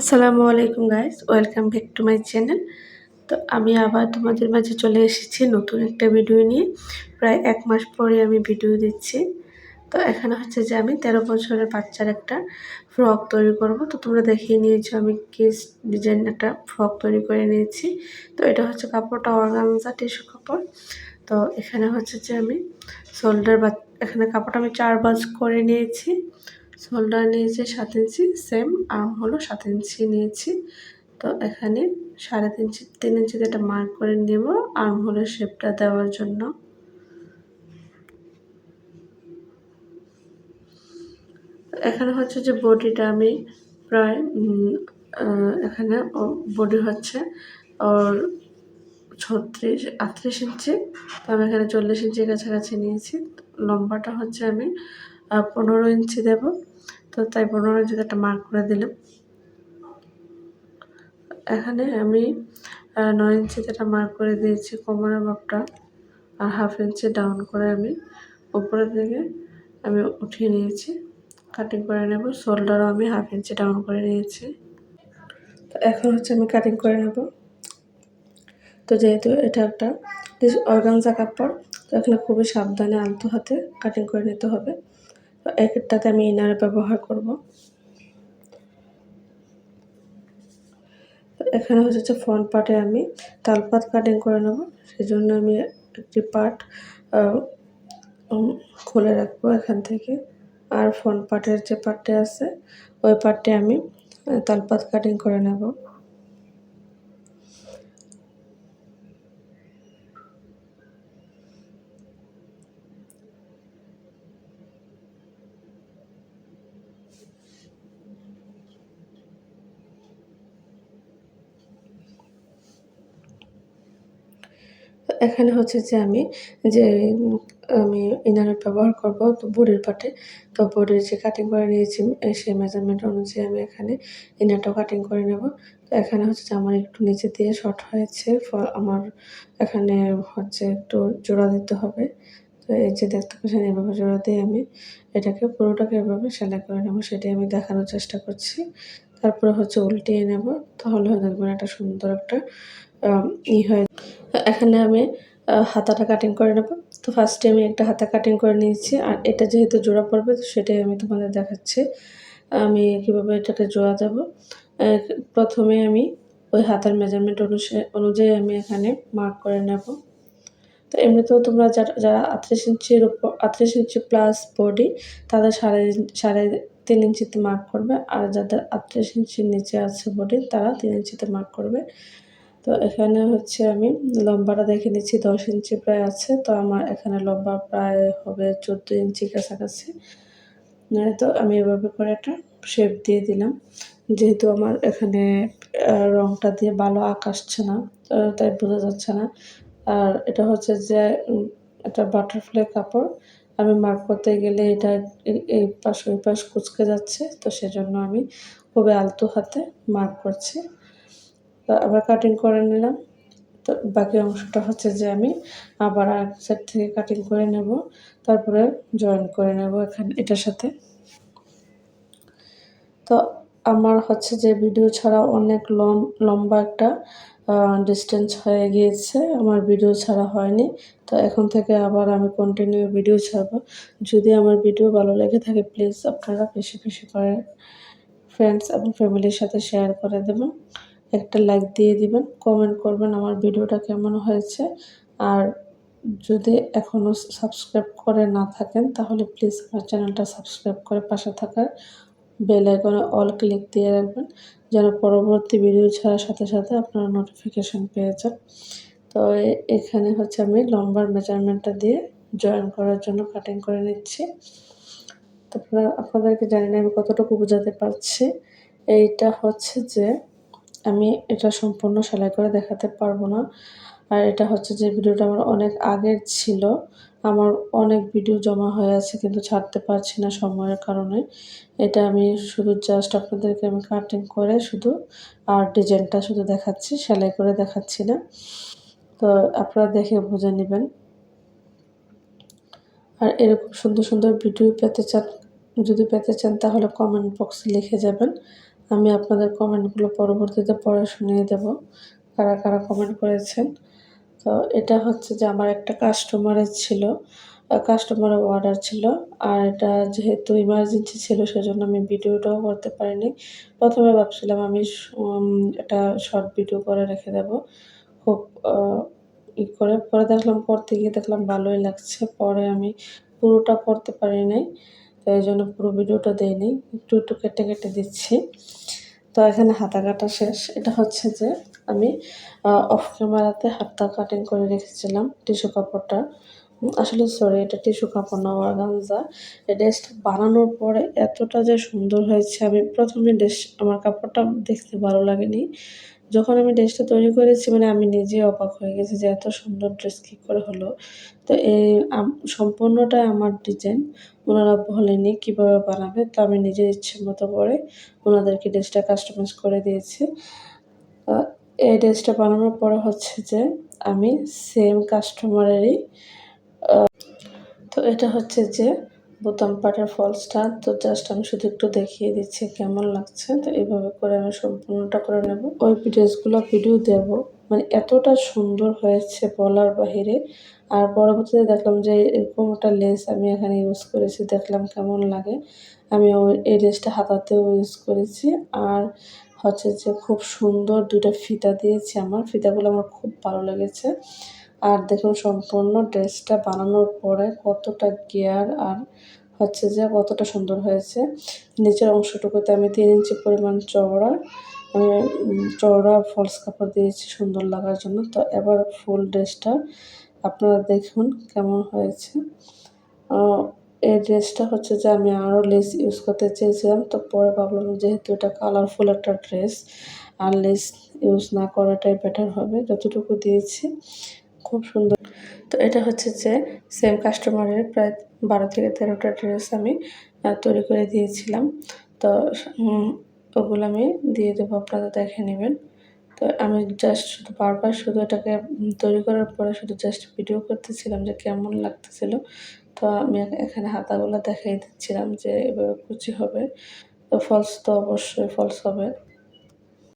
আসসালামু আলাইকুম guys, welcome back to my channel. তো আমি আবার তোমাদের মাঝে চলে এসেছি নতুন একটা ভিডিও নিয়ে। প্রায় 1 মাস পরে আমি ভিডিও দিচ্ছি। তো এখানে হচ্ছে যে আমি 13 বছরের বাচ্চার একটা ফ্রক তৈরি করব। তো তোমরা দেখিয়ে নিয়েছো আমি কি ডিজাইন একটা ফ্রক তৈরি করে নিয়েছি। তো এটা হচ্ছে কাপড়টা অর্গানজা টিস্যু কাপড়। তো এখানে হচ্ছে যে আমি এখানে কাপড়টা আমি 4 ভাঁজ করে নিয়েছি। শোল্ডার নিয়েছি 7 ইঞ্চি, সেম আর্ম হলো 7 ইঞ্চি নিয়েছি। তো এখানে 3.5 ইঞ্চি 3 ইঞ্চিতে একটা মার্ক করে নেব আর্ম হোলের শেপটা দেওয়ার জন্য। এখানে হচ্ছে যে বডিটা আমি প্রায় এখানে বডি হচ্ছে ওর 38 ইঞ্চি। তো আমি এখানে 40 ইঞ্চির কাছাকাছি নিয়েছি। লম্বাটা হচ্ছে আমি 15 ইঞ্চি দেব। তো তাই 15 ইঞ্চিতে একটা মার্ক করে দিলাম। এখানে আমি 9 ইঞ্চিতে একটা মার্ক করে দিয়েছি কোমরের মাপটা, আর 1/2 ইঞ্চি ডাউন করে আমি উপরের দিকে আমি উঠিয়ে নিয়েছি, কাটিং করে নেব। শোল্ডারও আমি 1/2 ইঞ্চি ডাউন করে নিয়েছি। তো এখন হচ্ছে আমি কাটিং করে নেব। তো যেহেতু এটা একটা অর্গানজা কাপড়, তো এখানে খুবই সাবধানে আলতো হাতে কাটিং করে নিতে হবে। তো একটাতে আমি ইনার ব্যবহার করব। এখানে হচ্ছে যে ফ্রন্ট পার্টে আমি তালপাত কাটিং করে নেব। সেজন্য আমি একটি পার্ট খুলে রাখবো এখান থেকে, আর ফ্রন্ট পার্টের যে পার্টটা আছে ওই পার্টে আমি তালপাত কাটিং করে নেব। এখানে হচ্ছে যে যে আমি ইনার ব্যবহার করব তো বডির পার্টে। তো বডির যে কাটিং করে নিয়েছি সেই মেজারমেন্ট অনুযায়ী আমি এখানে ইনারটাও কাটিং করে নেব। তো এখানে হচ্ছে যে আমার একটু নিচে দিয়ে শর্ট হয়েছে, আমার এখানে হচ্ছে একটু জোড়া দিতে হবে। তো এই যে দেখতে পাচ্ছেন এভাবে জোড়া দিয়ে আমি এটাকে পুরোটাকে এভাবে সেলাই করে নেব, সেটাই আমি দেখানোর চেষ্টা করছি। তারপরে হচ্ছে উল্টিয়ে নেব, তাহলে দেখবেন একটা সুন্দর একটা হয়ে। এখানে আমি হাতাটা কাটিং করে নেব। তো ফার্স্টে আমি একটা হাতা কাটিং করে নিয়েছি, আর এটা যেহেতু জোড়া পড়বে তো সেটাই আমি তোমাদের দেখাচ্ছি আমি কিভাবে এটাকে জোড়া দেব। প্রথমে আমি ওই হাতার মেজারমেন্ট অনুযায়ী আমি এখানে মার্ক করে নেব। তো এমনিতেও তোমরা যারা 38 ইঞ্চির উপর 38 ইঞ্চি প্লাস বডি তাদের 3.5 ইঞ্চিতে মার্ক করবে, আর যাদের 38 ইঞ্চির নিচে আছে বডি তারা 3 ইঞ্চিতে মার্ক করবে। তো এখানে হচ্ছে আমি লম্বাটা দেখে নিচ্ছি 10 ইঞ্চি প্রায় আছে। তো আমার এখানে লম্বা প্রায় হবে 14 ইঞ্চি কাছাকাছি। তো আমি এভাবে করে একটা শেপ দিয়ে দিলাম। যেহেতু আমার এখানে রংটা দিয়ে ভালো আঁক আসছে না, তাই বোঝা যাচ্ছে না। আর এটা হচ্ছে যে একটা বাটারফ্লাই কাপড়। আমি মার্ক করতে গেলে এটা এই পাশ ওই পাশ কুঁচকে যাচ্ছে। তো সেজন্য আমি খুবই আলতো হাতে মার্ক করছি। তো আবার কাটিং করে নিলাম। তো বাকি অংশটা হচ্ছে যে আমি আবার আরেক সাইড থেকে কাটিং করে নেব, তারপরে জয়েন করে নেব এখানে এটার সাথে। তো আমার হচ্ছে যে ভিডিও ছাড়া অনেক লম্বা একটা ডিসটেন্স হয়ে গিয়েছে, আমার ভিডিও ছাড়া হয়নি। তো এখন থেকে আবার আমি কন্টিনিউ ভিডিও ছাড়ব। যদি আমার ভিডিও ভালো লেগে থাকে প্লিজ আপনারা বেশি বেশি করে ফ্রেন্ডস এবং ফ্যামিলির সাথে শেয়ার করে দেবেন, একটা লাইক দিয়ে দিবেন, কমেন্ট করবেন আমার ভিডিওটা কেমন হয়েছে। আর যদি এখনও সাবস্ক্রাইব করে না থাকেন তাহলে প্লিজ আমার চ্যানেলটা সাবস্ক্রাইব করে পাশে থাকা বেল আইকনে অল ক্লিক দিয়ে রাখবেন, যেন পরবর্তী ভিডিও ছাড়ার সাথে সাথে আপনারা নোটিফিকেশন পেয়ে যান। তো এখানে হচ্ছে আমি লম্বার মেজারমেন্টটা দিয়ে জয়েন করার জন্য কাটিং করে নিচ্ছি। তারপরে আপনাদেরকে জানি না আমি কতটুকু বোঝাতে পারছি। এইটা হচ্ছে যে আমি এটা সম্পূর্ণ সেলাই করে দেখাতে পারবো না। আর এটা হচ্ছে যে ভিডিওটা আমার অনেক আগের ছিল। আমার অনেক ভিডিও জমা হয়ে আছে কিন্তু ছাড়তে পারছি না সময়ের কারণে। এটা আমি শুধু জাস্ট আপনাদেরকে আমি কাটিং করে শুধু আর ডিজাইনটা শুধু দেখাচ্ছি, সেলাই করে দেখাচ্ছি না। তো আপনারা দেখে বুঝে নিবেন। আর এরকম সুন্দর সুন্দর ভিডিও যদি পেতে চান তাহলে কমেন্ট বক্সে লিখে যাবেন। আমি আপনাদের কমেন্টগুলো পরবর্তীতে পড়ে শুনিয়ে দেব, কারা, কারা কমেন্ট করেছেন। তো এটা হচ্ছে যে আমার একটা কাস্টমারের ছিল, কাস্টমারের অর্ডার ছিল। আর এটা যেহেতু ইমার্জেন্সি ছিল সেজন্য আমি ভিডিওটাও করতে পারিনি। ১ম এ ভাবছিলাম আমি একটা শর্ট ভিডিও করে রেখে দেব। খুব আ করে পরে দেখলাম করতে গিয়ে দেখলাম ভালোই লাগছে। পরে আমি পুরোটা করতে পারি নাই। তো এজন্য পুরো ভিডিওটা দেইনি। একটু, একটু কেটে, কেটে দিচ্ছি। তো এখানে হাতা কাটা শেষ। এটা হচ্ছে যে আমি অফ ক্যামেরাতে হাতটা কাটিং করে রেখেছিলাম টিস্যু কাপড়টা। আসলে সরি, এটা টিস্যু কাপড় না, অর্গানজা। এই ড্রেসটা বানানোর পরে এতটা যে সুন্দর হয়েছে, আমি ১ম এ আমার কাপড়টা দেখতে ভালো লাগেনি। যখন আমি ড্রেসটা তৈরি করেছি মানে আমি নিজেই অবাক হয়ে গেছি যে এত সুন্দর ড্রেস কি করে হলো। তো এই সম্পূর্ণটাই আমার ডিজাইন। উনারা বলেনি কিভাবে বানাবে। তো আমি নিজের ইচ্ছে মতো করে উনাদেরকে ড্রেসটা কাস্টমাইজ করে দিয়েছি। আ এই ড্রেসটা বানানোর পরে হচ্ছে যে আমি সেম কাস্টমারেরই তো এটা হচ্ছে যে বোতাম পাটের ফলসটা। তো জাস্ট আমি শুধু একটু দেখিয়ে দিচ্ছি কেমন লাগছে। তো এভাবে করে আমি সম্পূর্ণটা করে নেব। ওই ড্রেসগুলো ভিডিও দেব। মানে এতটা সুন্দর হয়েছে বলার বাহিরে। আর পরবর্তীতে দেখলাম যে এরকম একটা লেস আমি এখানে ইউজ করেছি। দেখলাম কেমন লাগে। আমি এই লেসটা হাতাতেও ইউজ করেছি। আর হচ্ছে যে খুব সুন্দর ২ টা ফিতা দিয়েছি আমার। ফিতাগুলো আমার খুব ভালো লেগেছে। আর দেখুন সম্পূর্ণ ড্রেসটা বানানোর পরে কতটা গিয়ার আর হচ্ছে যে কতটা সুন্দর হয়েছে। নিচের অংশটুকুতে আমি ৩ ইঞ্চি পরিমাণ চওড়া আমি চওড়া ফলস কাপড় দিয়েছি সুন্দর লাগার জন্য। তো এবার ফুল ড্রেসটা আপনারা দেখুন কেমন হয়েছে। আ এই ড্রেসটা হচ্ছে যে আমি আরো লেস ইউজ করতে চেয়েছিলাম। তো পরে ভাবলাম যেহেতু এটা কালারফুল একটা ড্রেস আর লেস ইউজ না করাটাই বেটার হবে। যতটুকু দিয়েছি খুব সুন্দর। তো এটা হচ্ছে যে সেম কাস্টমারের প্রায় ১২ থেকে ১৩ টা ড্রেস আমি তৈরি করে দিয়েছিলাম। তো উম ওগুলো আমি দিয়ে দেবো, আপনারা দেখে নিবেন। তো আমি জাস্ট শুধু বারবার শুধু এটাকে তৈরি করার পরে শুধু জাস্ট ভিডিও করতেছিলাম যে কেমন লাগতেছিল। তো আমি এখানে হাতাগুলো দেখাই দিচ্ছিলাম যে এভাবে কুচি হবে। তো ফলস তো অবশ্যই ফলস হবে।